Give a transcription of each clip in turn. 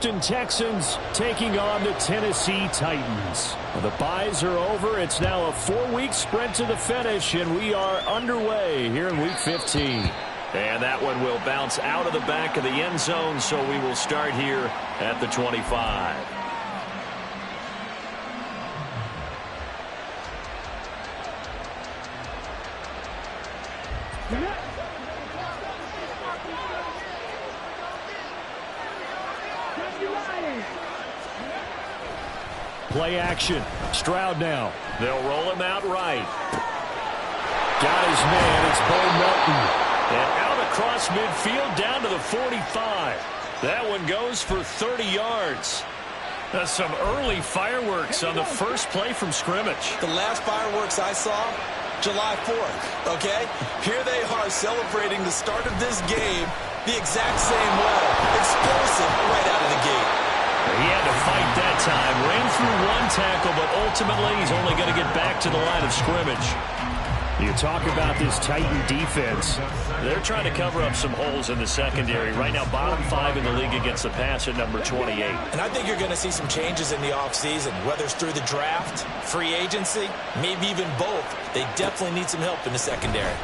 Texans taking on the Tennessee Titans. The byes are over. It's now a 4-week sprint to the finish, and we are underway here in Week 15. And that one will bounce out of the back of the end zone, so we will start here at the 25. Play action. Stroud now. They'll roll him out right. Got his man. It's Bo Melton. And out across midfield down to the 45. That one goes for 30 yards. That's some early fireworks on the first play from scrimmage. The last fireworks I saw, July 4th, okay? Here they are celebrating the start of this game the exact same way. Explosive right out of the gate. He had to fight that time. Ran through one tackle, but ultimately he's only going to get back to the line of scrimmage. You talk about this Titan defense. They're trying to cover up some holes in the secondary. Right now, bottom 5 in the league against the pass at number 28. And I think you're going to see some changes in the offseason, whether it's through the draft, free agency, maybe even both. They definitely need some help in the secondary.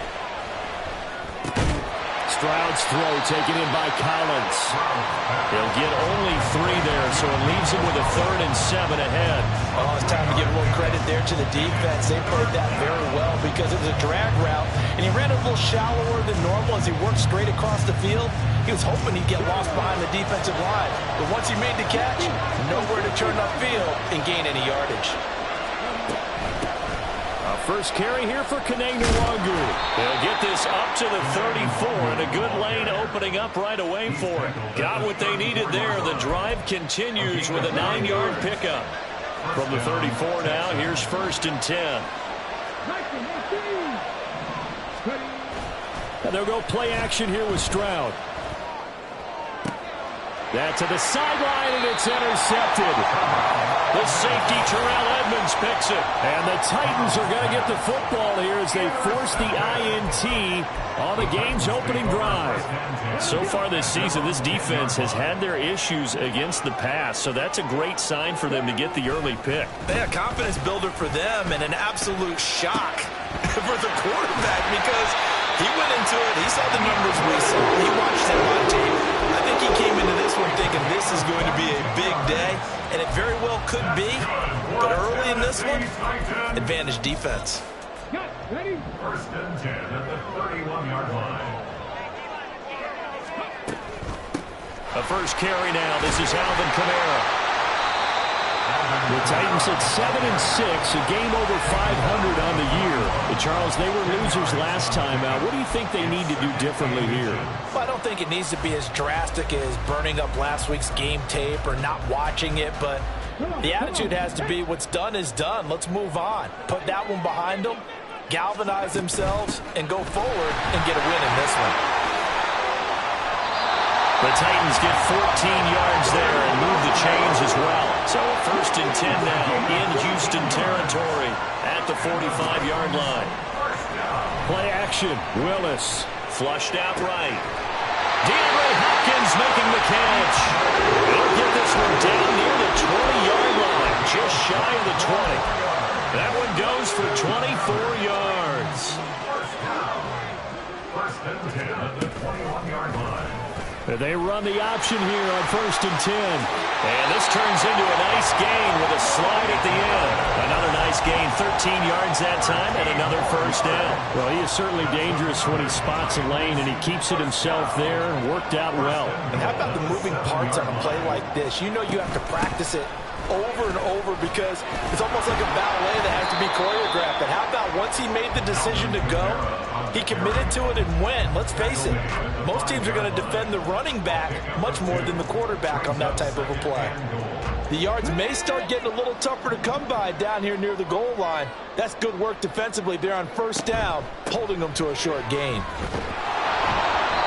Stroud's throw taken in by Collins. He'll get only 3 there, so it leaves him with a 3rd and 7 ahead. Oh, it's time to give a little credit there to the defense. They played that very well because it was a drag route, and he ran a little shallower than normal as he worked straight across the field. He was hoping he'd get lost behind the defensive line, but once he made the catch, nowhere to turn upfield and gain any yardage. First carry here for Kaneng Nwangu. They'll get this up to the 34, and a good lane opening up right away for it. Got what they needed there. The drive continues with a 9-yard pickup. From the 34 now, here's 1st and 10. And they'll go play action here with Stroud. That to the sideline, and it's intercepted. The safety, Terrell Edmonds, picks it. And the Titans are going to get the football here as they force the INT on the game's opening drive. So far this season, this defense has had their issues against the pass, so that's a great sign for them to get the early pick. Yeah, confidence builder for them and an absolute shock for the quarterback because he went into it, he saw the numbers we saw, he watched him on tape. I think he came into this one thinking this is going to be a big day, and it very well could be, but early in this one, advantage defense. Ready? 1st and 10 at the 31-yard line. A first carry now. This is Alvin Kamara. The Titans at 7-6, a game over 500 on the year. Charles, they were losers last time out. What do you think they need to do differently here? Well, I don't think it needs to be as drastic as burning up last week's game tape or not watching it, but the attitude has to be what's done is done. Let's move on. Put that one behind them, galvanize themselves, and go forward and get a win in this one. The Titans get 14 yards there and move the chains as well. So 1st and 10 now in Houston territory at the 45-yard line. Play action. Willis. Flushed out right. DeAndre Hopkins making the catch. He'll get this one down near the 20-yard line, just shy of the 20. That one goes for 24 yards. 1st and 10 at the 21-yard line. They run the option here on 1st and 10. And this turns into a nice gain with a slide at the end. Another nice gain, 13 yards that time, and another 1st down. Well, he is certainly dangerous when he spots a lane, and he keeps it himself there and worked out well. And how about the moving parts on a play like this? You know you have to practice it over and over because it's almost like a ballet that has to be choreographed. But how about once he made the decision to go, he committed to it and went. Let's face it, most teams are going to defend the running back much more than the quarterback on that type of a play. The yards may start getting a little tougher to come by down here near the goal line. That's good work defensively there on 1st down, holding them to a short gain.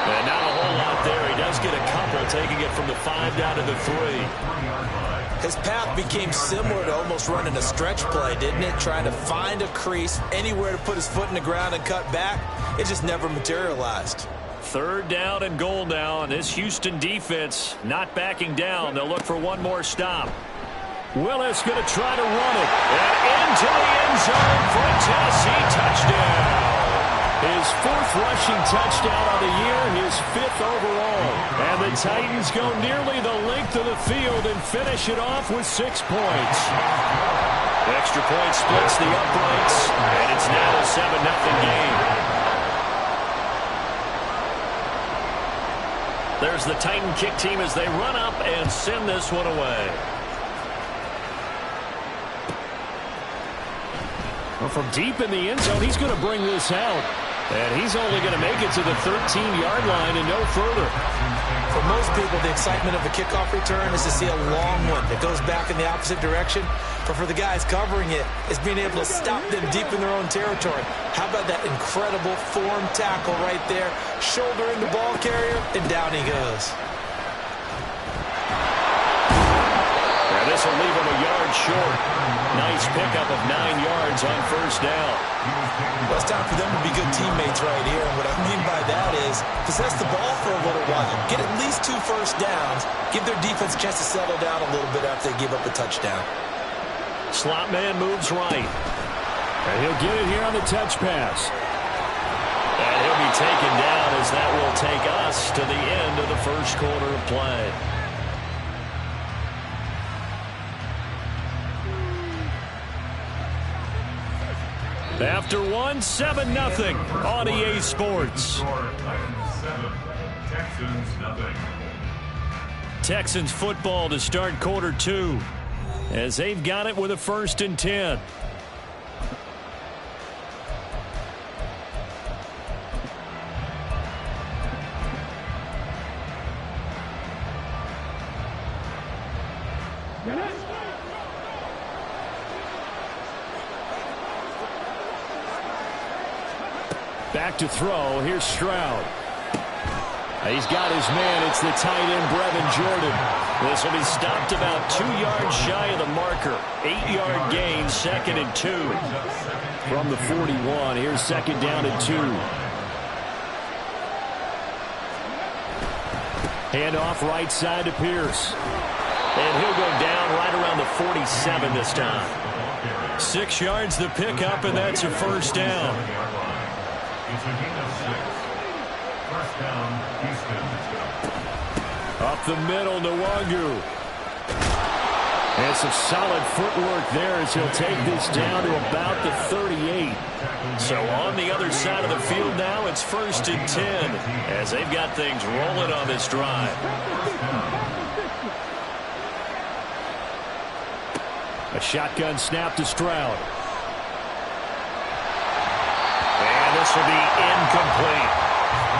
And not a whole lot there. He does get a couple, taking it from the 5 down to the 3. His path became similar to almost running a stretch play, didn't it? Trying to find a crease, anywhere to put his foot in the ground and cut back. It just never materialized. Third down and goal now, and this Houston defense not backing down. They'll look for one more stop. Willis going to try to run it. And into the end zone for a Tennessee touchdown. His fourth rushing touchdown of the year, his fifth overall. And the Titans go nearly the length of the field and finish it off with 6 points. The extra point splits the uprights, and it's now a 7-0 game. There's the Titan kick team as they run up and send this one away. Well, from deep in the end zone, he's going to bring this out. And he's only going to make it to the 13-yard line and no further. For most people, the excitement of a kickoff return is to see a long one that goes back in the opposite direction. But for the guys covering it, it's being able to stop them deep in their own territory. How about that incredible form tackle right there? Shoulder in the ball carrier, and down he goes. Now this will leave him a yard short. Nice pickup of 9 yards on first down. Well, it's time for them to be good teammates right here. And what I mean by that is possess the ball for a little while. Get at least 2 first downs. Give their defense a chance to settle down a little bit after they give up a touchdown. Slot man moves right. And he'll get it here on the touch pass. And he'll be taken down as that will take us to the end of the first quarter of play. After one, 7-0 on EA Sports. Texans football to start quarter 2 as they've got it with a 1st and 10. Back to throw. Here's Stroud. He's got his man. It's the tight end, Brevin Jordan. This will be stopped about 2 yards shy of the marker. 8-yard gain, 2nd and 2. From the 41, here's 2nd down and 2. Hand off right side to Pierce. And he'll go down right around the 47 this time. 6 yards the pickup, and that's a first down. It's a gain of 6. First down, Houston. Up the middle, Nwangu. And some solid footwork there as he'll take this down to about the 38. So on the other side of the field now, it's 1st and 10 as they've got things rolling on this drive. A shotgun snap to Stroud. And this will be incomplete.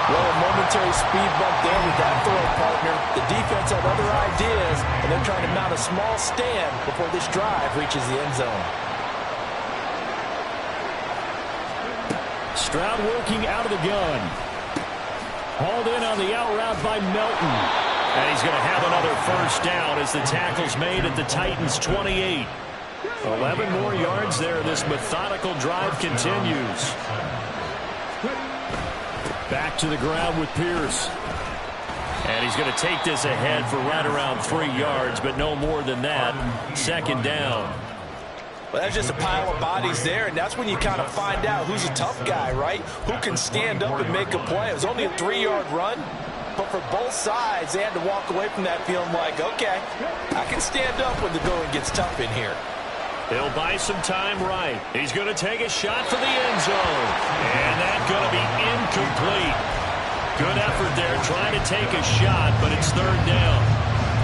Well, a momentary speed bump there with that throw, partner. The defense had other ideas, and they're trying to mount a small stand before this drive reaches the end zone. Stroud working out of the gun. Hauled in on the out route by Melton. And he's going to have another first down as the tackle's made at the Titans' 28. 11 more yards there. This methodical drive continues. Back to the ground with Pierce. And he's going to take this ahead for right around 3 yards, but no more than that. 2nd down. Well, that's just a pile of bodies there, and that's when you kind of find out who's a tough guy, right? Who can stand up and make a play. It was only a 3-yard run, but for both sides, they had to walk away from that feeling like, okay, I can stand up when the going gets tough in here. He'll buy some time right. He's going to take a shot for the end zone. And that's going to be incomplete. Good effort there trying to take a shot, but it's 3rd down.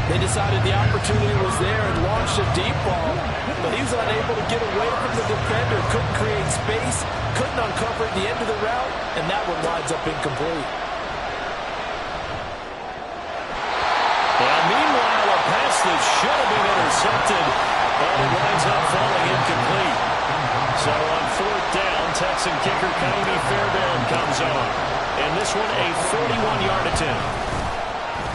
They decided the opportunity was there and launched a deep ball, but he was unable to get away from the defender, couldn't create space, couldn't uncover at the end of the route, and that one winds up incomplete. Well, meanwhile, a pass that should have been intercepted, but it winds up falling incomplete. So on 4th down, Texan kicker Kaimi Fairbairn comes on. And this one a 41-yard attempt.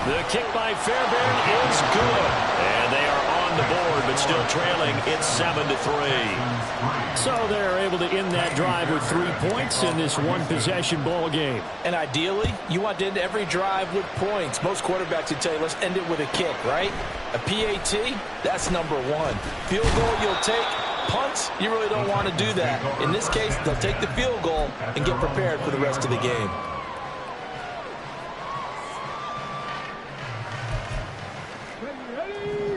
The kick by Fairbairn is good. And they are on the board third, but still trailing. It's 7-3. So they're able to end that drive with 3 points in this one-possession ball game. And ideally, you want to end every drive with points. Most quarterbacks would tell you, let's end it with a kick, right? A PAT, that's number one. Field goal you'll take. Punts, you really don't want to do that. In this case, they'll take the field goal and get prepared for the rest of the game.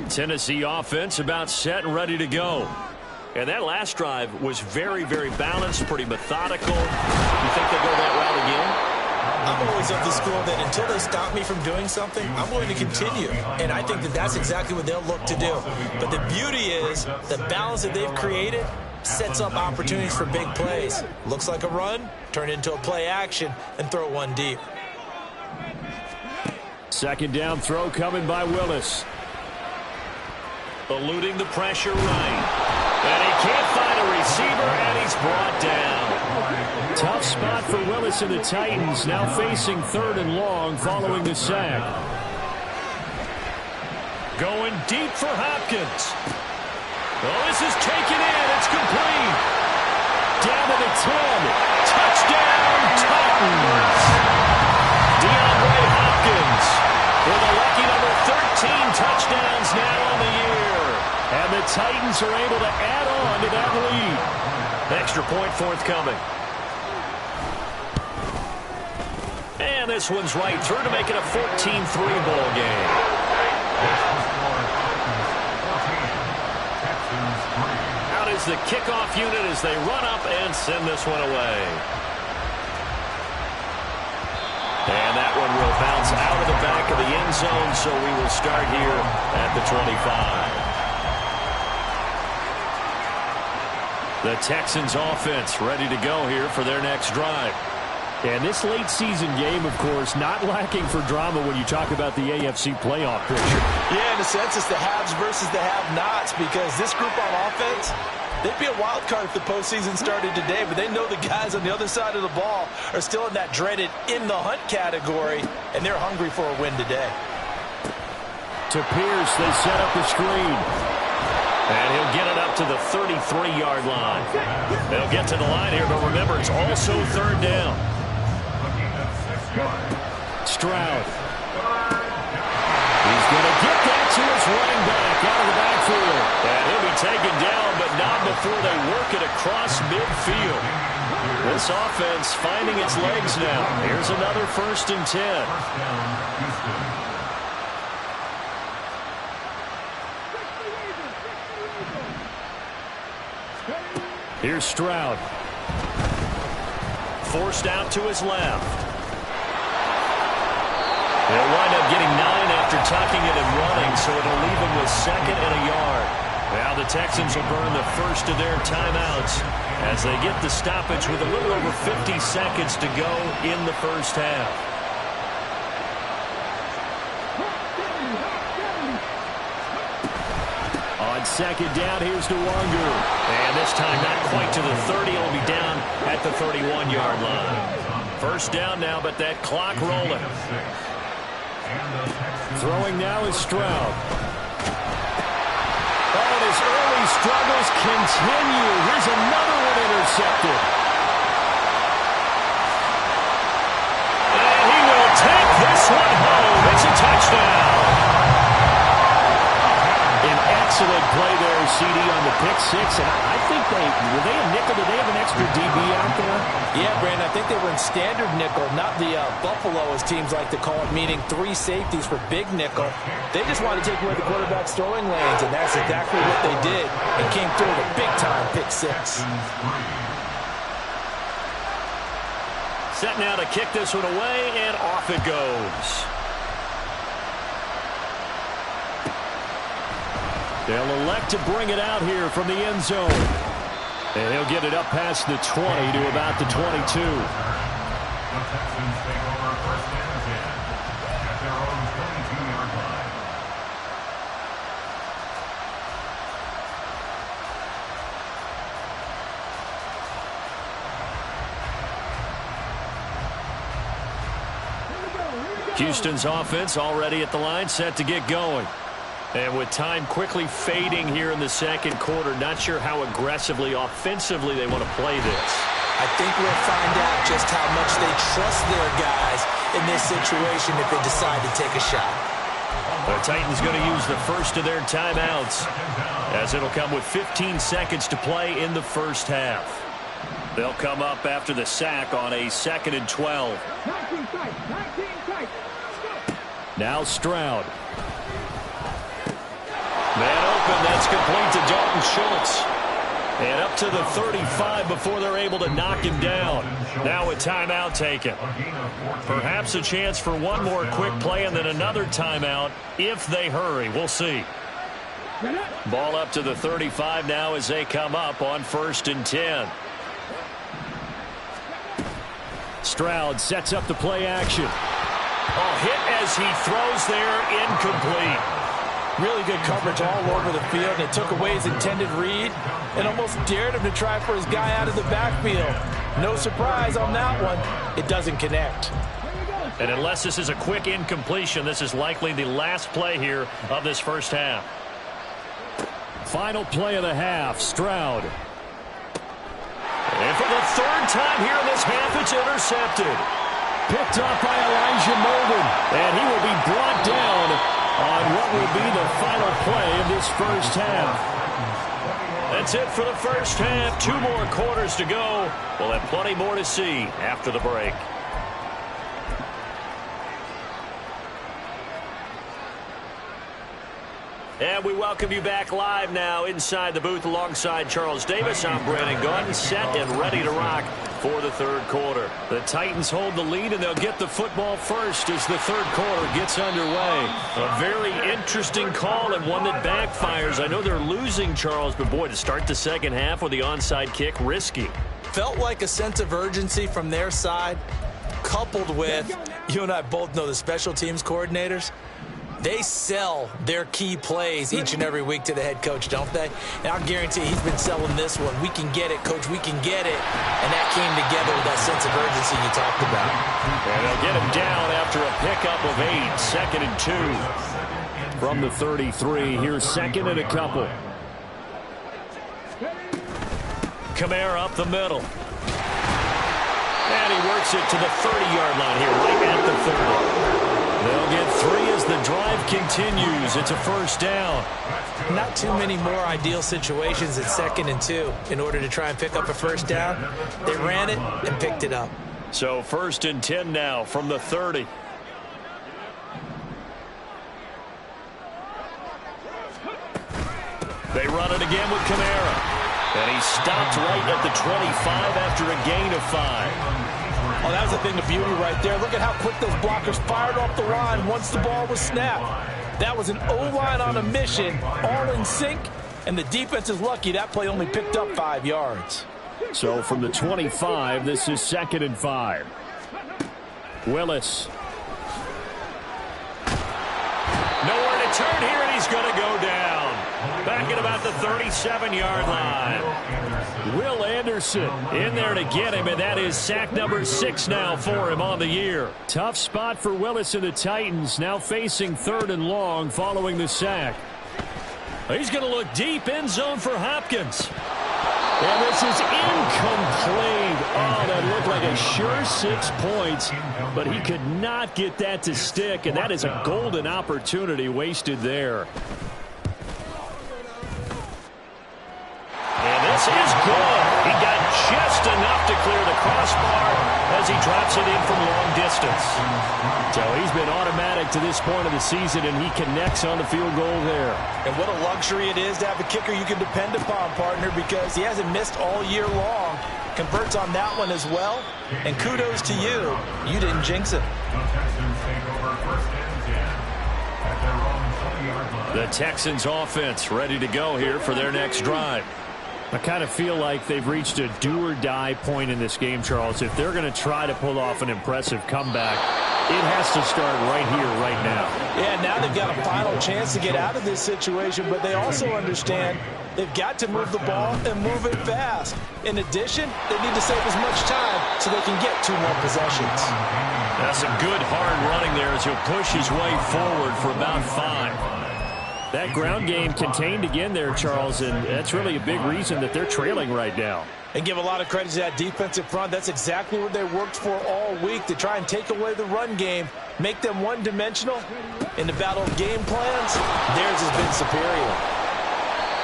Tennessee offense about set and ready to go. And that last drive was very, very balanced, pretty methodical. You think they'll go that route again? I'm always of the school that until they stop me from doing something, I'm going to continue. And I think that that's exactly what they'll look to do. But the beauty is the balance that they've created sets up opportunities for big plays. Looks like a run, turn it into a play action, and throw one deep. Second down throw coming by Willis. Eluding the pressure right. And he can't find a receiver, and he's brought down. Tough spot for Willis and the Titans, now facing 3rd and long following the sack. Going deep for Hopkins. Oh, this is taken in. It's complete. Down to the 10. Touchdown, Titans. DeAndre Hopkins with a lucky number 13 touchdowns now on the year. And the Titans are able to add on to that lead. Extra point forthcoming. And this one's right through to make it a 14-3 ball game. Out is the kickoff unit as they run up and send this one away. And that one will bounce out of the back of the end zone, so we will start here at the 25. The Texans offense ready to go here for their next drive. And this late season game, of course, not lacking for drama when you talk about the AFC playoff picture. Yeah, in a sense, it's the haves versus the have-nots, because this group on offense, they'd be a wild card if the postseason started today, but they know the guys on the other side of the ball are still in that dreaded in-the-hunt category, and they're hungry for a win today. To Pierce, they set up the screen. And he'll get it up to the 33-yard line. They'll get to the line here, but remember, it's also 3rd down. Stroud. He's going to get that to his running back out of the backfield. And he'll be taken down, but not before they work it across midfield. This offense finding its legs now. Here's another 1st and 10. Here's Stroud. Forced out to his left. They'll wind up getting 9 after tucking it and running, so it'll leave him with 2nd and a yard. Now the Texans will burn the first of their timeouts as they get the stoppage with a little over 50 seconds to go in the first half. On 2nd down, here's DeWanger. And this time not quite to the 30. He'll be down at the 31-yard line. First down now, but that clock rolling. Throwing now is Stroud. Oh, his early struggles continue. Here's another one intercepted. And he will take this one home. It's a touchdown. Excellent play there, CD, on the pick six. And I think were they a nickel? Did they have an extra DB out there? Yeah, Brandon, I think they were in standard nickel, not the Buffalo, as teams like to call it, meaning 3 safeties for big nickel. They just wanted to take away the quarterback's throwing lanes, and that's exactly what they did. And came through with a big-time pick six. Set now to kick this one away, and off it goes. They'll elect to bring it out here from the end zone. And he'll get it up past the 20 to about the 22. The Texans take over 1st and 10 at their own 22-yard line. Houston's offense already at the line, set to get going. And with time quickly fading here in the second quarter, not sure how aggressively, offensively they want to play this. I think we'll find out just how much they trust their guys in this situation if they decide to take a shot. The Titans going to use the first of their timeouts, as it'll come with 15 seconds to play in the first half. They'll come up after the sack on a 2nd and 12. Now Stroud. Man open, that's complete to Dalton Schultz. And up to the 35 before they're able to knock him down. Now a timeout taken. Perhaps a chance for one more quick play and then another timeout if they hurry. We'll see. Ball up to the 35 now as they come up on 1st and 10. Stroud sets up the play action. Oh, hit as he throws there, incomplete. Really good coverage all over the field, and it took away his intended read and almost dared him to try for his guy out of the backfield. No surprise on that one. It doesn't connect. And unless this is a quick incompletion, this is likely the last play here of this first half. Final play of the half, Stroud. And for the 3rd time here in this half, it's intercepted. Picked up by Elijah Molden, and he will be brought down on what will be the final play of this first half. That's it for the first half. 2 more quarters to go. We'll have plenty more to see after the break. And we welcome you back live now inside the booth alongside Charles Davis. I'm Brandon Gaudin, set and ready to rock for the 3rd quarter. The Titans hold the lead, and they'll get the football first as the 3rd quarter gets underway. A very interesting call and one that backfires. I know they're losing, Charles, but boy, to start the second half with the onside kick, risky. Felt like a sense of urgency from their side, coupled with, you and I both know the special teams coordinators. They sell their key plays each and every week to the head coach, don't they? And I'll guarantee he's been selling this one. We can get it, coach. We can get it. And that came together with that sense of urgency you talked about. And they'll get him down after a pickup of 8. 2nd and 2 from the 33. Here's 2nd and a couple. Kamara up the middle. And he works it to the 30-yard line here, right at the 30. They'll get 3 as the drive continues. It's a first down. Not too many more ideal situations at 2nd and 2 in order to try and pick up a first down. They ran it and picked it up. So 1st and 10 now from the 30. They run it again with Kamara. And he stopped right at the 25 after a gain of 5. Oh, that was a thing of beauty right there. Look at how quick those blockers fired off the line once the ball was snapped. That was an O-line on a mission, all in sync, and the defense is lucky that play only picked up 5 yards. So from the 25, this is 2nd and 5. Willis. Nowhere to turn here, and he's going to go down. Back at about the 37-yard line. Will Anderson in there to get him, and that is sack number 6 now for him on the year. Tough spot for Willis and the Titans, now facing 3rd and long following the sack. He's going to look deep, end zone for Hopkins. And this is incomplete. Oh, that looked like a sure 6 points, but he could not get that to stick, and that is a golden opportunity wasted there. And this is good. He got just enough to clear the crossbar as he drops it in from long distance. So he's been automatic to this point of the season, and he connects on the field goal there. And what a luxury it is to have a kicker you can depend upon, partner, because he hasn't missed all year long. Converts on that one as well. And kudos to you. You didn't jinx it. The Texans offense ready to go here for their next drive. I kind of feel like they've reached a do-or-die point in this game, Charles. If they're going to try to pull off an impressive comeback, it has to start right here, right now. Yeah, now they've got a final chance to get out of this situation, but they also understand they've got to move the ball and move it fast. In addition, they need to save as much time so they can get 2 more possessions. That's a good hard running there as he'll push his way forward for about 5. That ground game contained again there, Charles, and that's really a big reason that they're trailing right now. And give a lot of credit to that defensive front. That's exactly what they worked for all week, to try and take away the run game, make them one-dimensional. In the battle of game plans, theirs has been superior.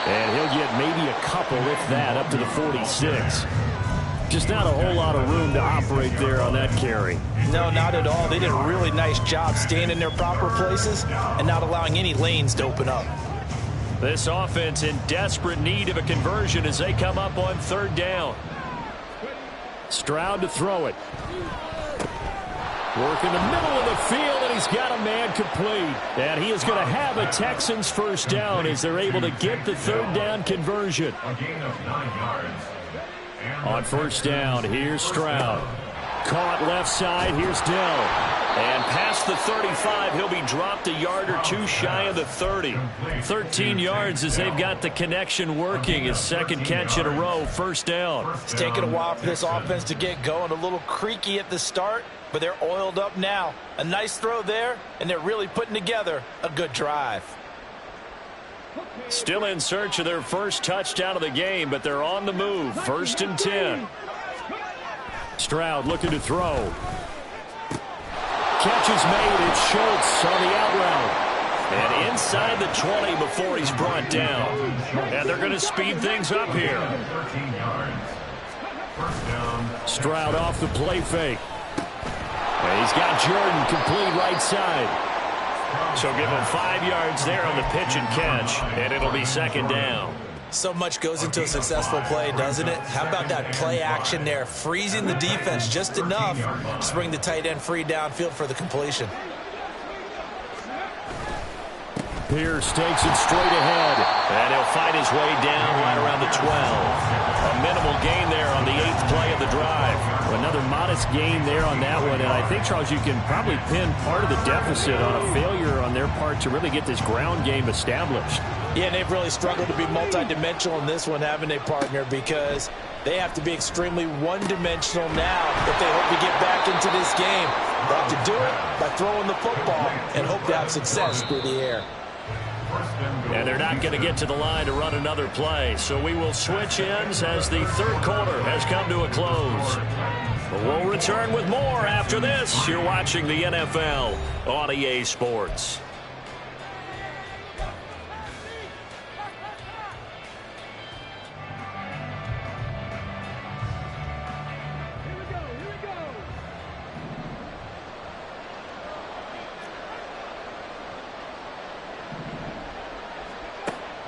And he'll get maybe a couple, if that, up to the 46. Just not a whole lot of room to operate there on that carry. No, not at all. They did a really nice job staying in their proper places and not allowing any lanes to open up. This offense in desperate need of a conversion as they come up on third down. Stroud to throw it. Work in the middle of the field, and he's got a man complete. And he is going to have a Texans first down as they're able to get the third down conversion. A gain of 9 yards. On first down, here's Stroud. Caught left side, here's Dell. And past the 35, he'll be dropped a yard or two shy of the 30. 13 yards as they've got the connection working. His second catch in a row, first down. It's taken a while for this offense to get going. A little creaky at the start, but they're oiled up now. A nice throw there, and they're really putting together a good drive. Still in search of their first touchdown of the game, but they're on the move. First and 10. Stroud looking to throw. Catch is made. It's Schultz on the out route. And inside the 20 before he's brought down. And they're going to speed things up here. 13 yards. First down. Stroud off the play fake. And he's got Jordan complete right side. So give him 5 yards there on the pitch and catch, and it'll be second down. So much goes into a successful play, doesn't it? How about that play action there, freezing the defense just enough to bring the tight end free downfield for the completion. Pierce takes it straight ahead, and he'll fight his way down right around the 12. A minimal gain there on the 8th play of the drive. Another modest gain there on that one, and I think, Charles, you can probably pin part of the deficit on a failure on their part to really get this ground game established. Yeah, and they've really struggled to be multidimensional in this one, haven't they, partner? Because they have to be extremely one-dimensional now if they hope to get back into this game. They have to do it by throwing the football and hope to have success through the air. And they're not going to get to the line to run another play. So we will switch ends as the third quarter has come to a close. But we'll return with more after this. You're watching the NFL on EA Sports.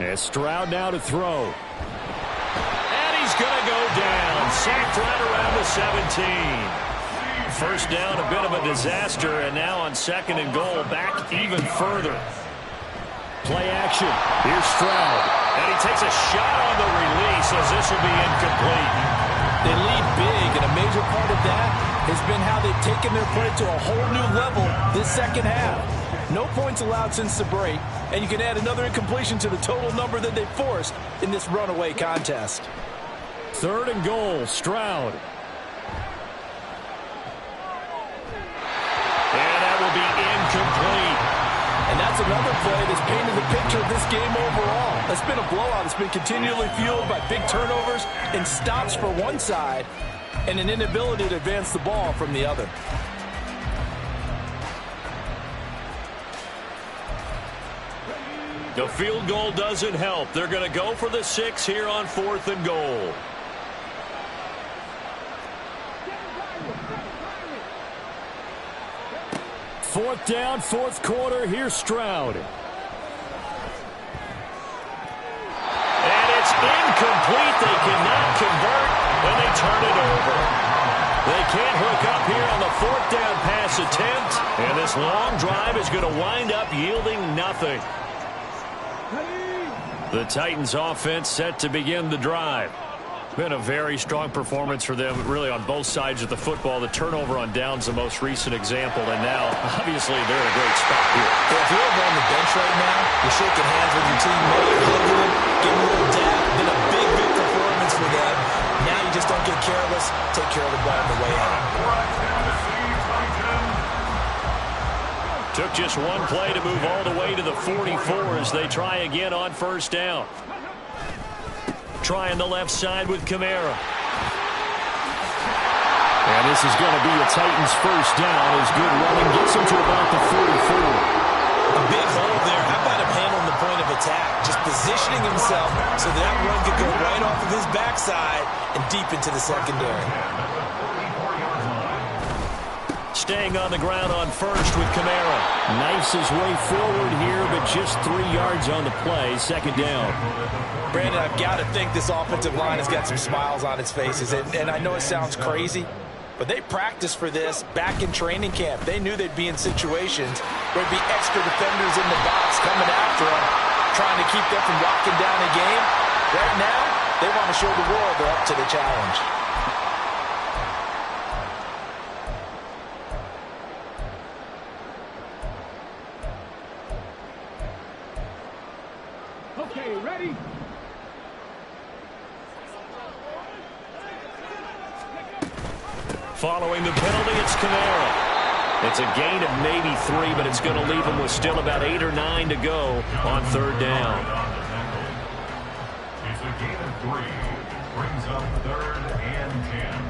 And Stroud now to throw. And he's going to go down. Sacked right around the 17. First down, a bit of a disaster, and now on second and goal, back even further. Play action. Here's Stroud. And he takes a shot on the release as this will be incomplete. They lead big, and a major part of that has been how they've taken their play to a whole new level this second half. No points allowed since the break, and you can add another incompletion to the total number that they forced in this runaway contest. Third and goal, Stroud. And that will be incomplete. And that's another play that's painted the picture of this game overall. It's been a blowout. It's been continually fueled by big turnovers and stops for one side and an inability to advance the ball from the other. The field goal doesn't help. They're going to go for the 6 here on fourth and goal. Fourth down, fourth quarter. Here's Stroud. And it's incomplete. They cannot convert, and they turn it over. They can't hook up here on the fourth down pass attempt, and this long drive is going to wind up yielding nothing. The Titans offense set to begin the drive. Been a very strong performance for them, really, on both sides of the football. The turnover on downs, the most recent example, and now, obviously, they're in a great spot here. If you're over on the bench right now, you're shaking hands with your teammate, hugging them, giving a little dab. Been a big, big performance for them. Now you just don't get careless. Take care of the ball on the way out. Took Took just one play to move all the way to the 44 as they try again on first down. Trying the left side with Kamara. And this is going to be a Titans first down as good running gets him to about the 44. A big hole there. How about him handling the point of attack? Just positioning himself so that run could go right off of his backside and deep into the secondary. Staying on the ground on first with Kamara. Knifes his way forward here, but just 3 yards on the play. Second down. Brandon, I've got to think this offensive line has got some smiles on its faces. And I know it sounds crazy, but they practiced for this back in training camp. They knew they'd be in situations where there'd be extra defenders in the box coming after them, trying to keep them from locking down a game. Right now, they want to show the world they're up to the challenge. Okay, ready? Following the penalty, it's Kamara. It's a gain of maybe 3, but it's going to leave him with still about 8 or 9 to go on third down. It's a gain of 3. Brings up 3rd and 10.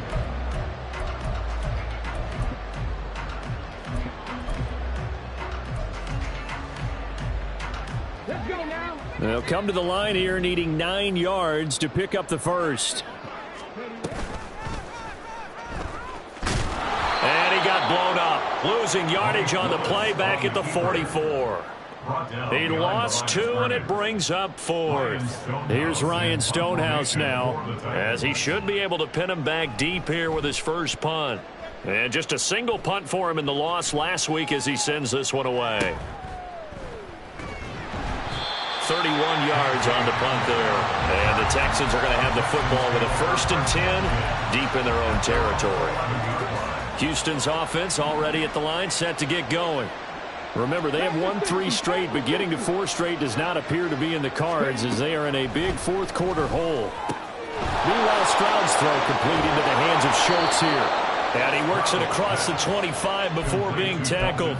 Let's go now. They'll come to the line here needing 9 yards to pick up the first. And he got blown up, losing yardage on the play back at the 44. He lost 2, and it brings up 4th. Here's Ryan Stonehouse now, as he should be able to pin him back deep here with his first punt. And just a single punt for him in the loss last week as he sends this one away. 31 yards on the punt there. And the Texans are going to have the football with a 1st and 10 deep in their own territory. Houston's offense already at the line, set to get going. Remember, they have won 3 straight, but getting to 4 straight does not appear to be in the cards as they are in a big fourth quarter hole. Meanwhile, Stroud's throw complete into the hands of Schultz here. And he works it across the 25 before being tackled.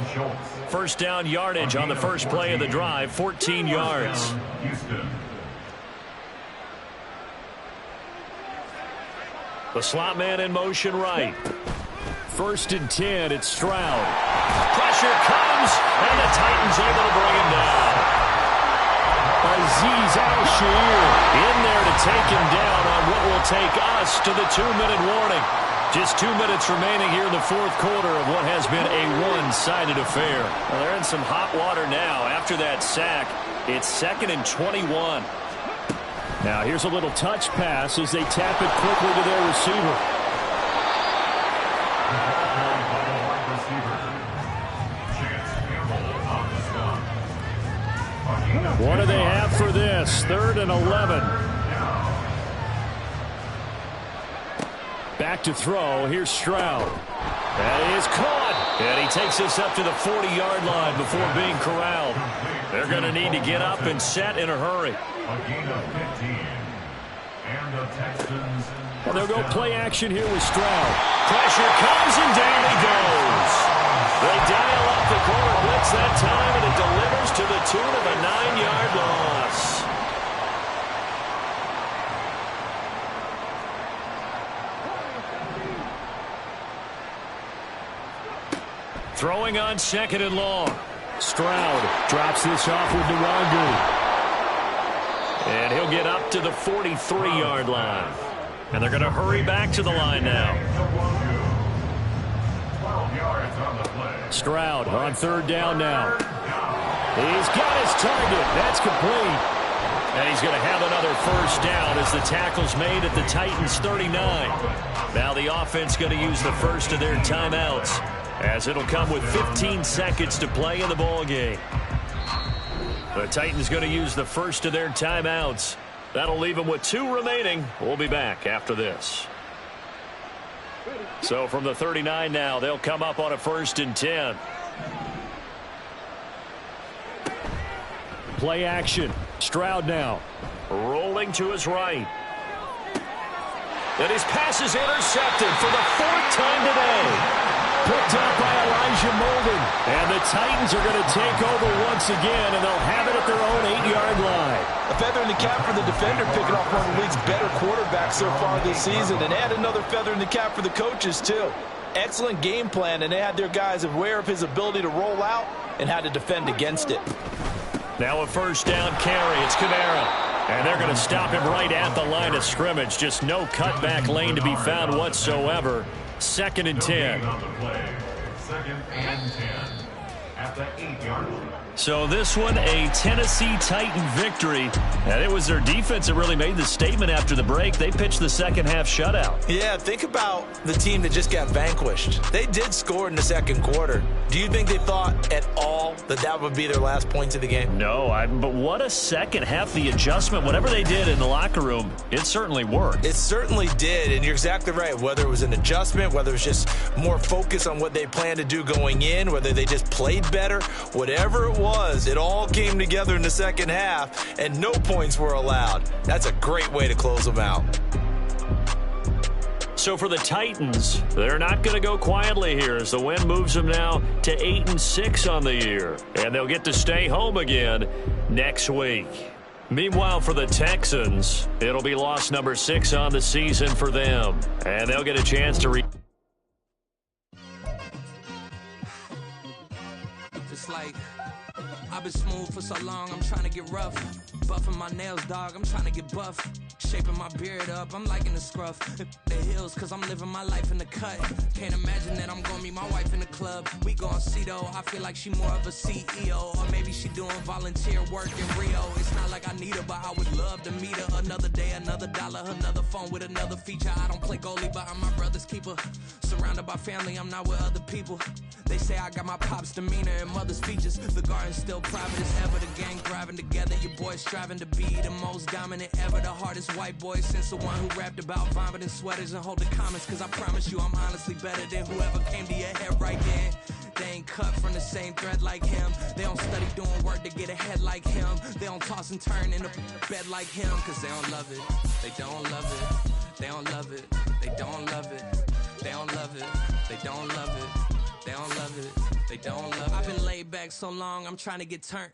First down yardage on the first play of the drive, 14 yards. The slot man in motion right. 1st and 10, it's Stroud. Pressure comes, and the Titans able to bring him down. Azeez Al-Shaair in there to take him down on what will take us to the 2-minute warning. Just 2 minutes remaining here in the fourth quarter of what has been a one-sided affair. Well, they're in some hot water now. After that sack, it's 2nd and 21. Now here's a little touch pass as they tap it quickly to their receiver. What do they have for this? 3rd and 11. Back to throw. Here's Stroud. That is caught. And he takes this up to the 40-yard line before being corralled. They're going to need to get up and set in a hurry. A gain of 15. And the Texans. Well, they'll go play action here with Stroud. Pressure comes and down he goes. They dial up the corner blitz that time, and it delivers to the tune of a 9-yard loss. Throwing on 2nd and long. Stroud drops this off with Nwangu. And he'll get up to the 43-yard line. And they're going to hurry back to the line now. 12 yards on the play. Stroud on 3rd down now. He's got his target. That's complete. And he's going to have another first down as the tackle's made at the Titans' 39. Now the offense going to use the first of their timeouts, as it'll come with 15 seconds to play in the ballgame. The Titans going to use the first of their timeouts. That'll leave them with 2 remaining. We'll be back after this. So from the 39 now, they'll come up on a 1st and 10. Play action. Stroud now. Rolling to his right. And his pass is intercepted for the 4th time today. Picked up by Elijah Molden. And the Titans are going to take over once again, and they'll have it at their own 8-yard line. A feather in the cap for the defender, picking off one of the league's better quarterbacks so far this season. And add another feather in the cap for the coaches, too. Excellent game plan, and they had their guys aware of his ability to roll out and how to defend against it. Now a first down carry. It's Kamara. And they're going to stop him right at the line of scrimmage. Just no cutback lane to be found whatsoever. 2nd and 10. On the play. 2nd and 10 at the 8-yard line. So this one, a Tennessee Titan victory. And it was their defense that really made the statement after the break. They pitched the second half shutout. Yeah, think about the team that just got vanquished. They did score in the second quarter. Do you think they thought at all that that would be their last points of the game? No, but what a second half. The adjustment, whatever they did in the locker room, it certainly worked. It certainly did, and you're exactly right. Whether it was an adjustment, whether it was just more focus on what they planned to do going in, whether they just played better, whatever it was, it all came together in the second half, and no points were allowed. That's a great way to close them out. So for the Titans, they're not going to go quietly here as the win moves them now to 8-6 on the year. And they'll get to stay home again next week. Meanwhile, for the Texans, it'll be loss number 6 on the season for them. And they'll get a chance to Just like I've been smooth for so long, I'm trying to get rough. Buffing my nails, dog, I'm trying to get buff. Shaping my beard up, I'm liking the scruff. The hills, cause I'm living my life in the cut. Can't imagine that I'm gonna meet my wife in the club. We gon' see though, I feel like she more of a CEO. Or maybe she doing volunteer work in Rio. It's not like I need her, but I would love to meet her. Another day, another dollar, another phone with another feature. I don't play goalie, but I'm my brother's keeper. Surrounded by family, I'm not with other people. They say I got my pop's demeanor and mother's features. The garden's still private as ever. The gang thriving together. Your boys striving to be the most dominant ever. The hardest white boy since the one who rapped about vomiting sweaters and hold the comments. Cause I promise you I'm honestly better than whoever came to your head right then. They ain't cut from the same thread like him. They don't study doing work to get ahead like him. They don't toss and turn in the bed like him. Cause they don't love it. They don't love it. They don't love it. They don't love it. They don't love it. They don't love it. They don't love it. They don't love it. I've been laid back so long, I'm trying to get turned.